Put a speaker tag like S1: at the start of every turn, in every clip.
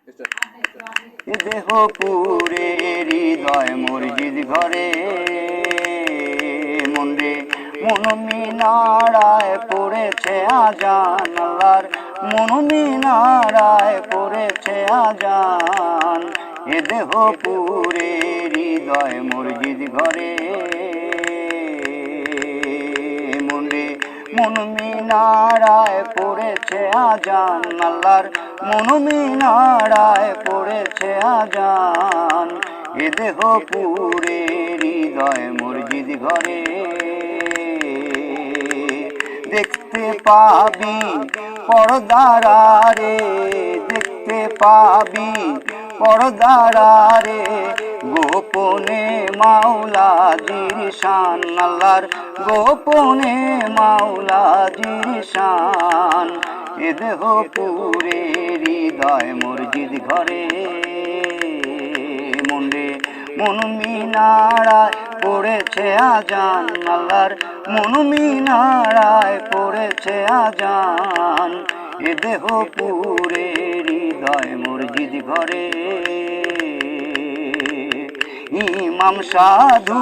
S1: এ দেহ পুরে হৃদয় মসজিদ ঘরে মন্ডে মনমিনারায় পড়েছে আজান আল্লাহর মনমিনারায় পড়েছে আজান এ দেহ পুরে হৃদয় মসজিদ ঘরে মন্ডে মনমিনারায় পড়েছে আজান আল্লাহর মনমিনারায় পড়েছে আজান এ দেহ পুরে হৃদয় মসজিদ ঘরে দেখতে পাবি পর্দারে দেখতে পাবি পর্দারে গোপনে মাওলাজির শান আল্লাহর গোপনে মাওলাজির শান এ দেহ পুরে হৃদয় মসজিদ ঘরে মন্ডে মনমিনারায় পড়েছে আজান আল্লাহর মনমিনারায় পড়েছে আজান এ দেহ পুরে হৃদয় মসজিদ ঘরে ইমাম সাধু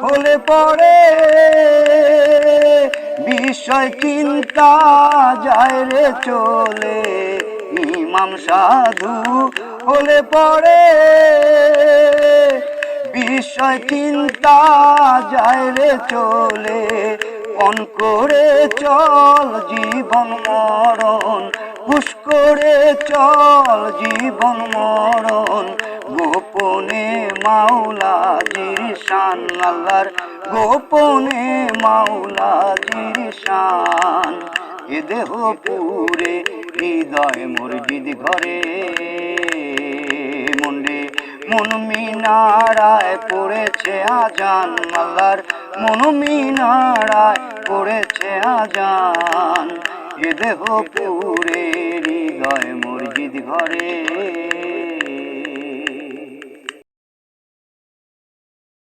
S1: হলে পরে বিষয় চিন্তা যায় রে চলে ইমাম সাধু হলে পরে বিষয় চিন্তা যায় রে চলে পণ করে চল জীবন মরণ হুশ করে চল জীবন মরণ গোপনে মাওলাজির শান আল্লাহর গোপনে মাওলাজির শান এ দেহ পুরে হৃদয় মসজিদ ঘরে মন্ডে মনমিনারায় পড়েছে আজান আল্লাহর মনমিনারায় পড়েছে আজান এ দেহ পুরে হৃদয় মসজিদ ঘরে।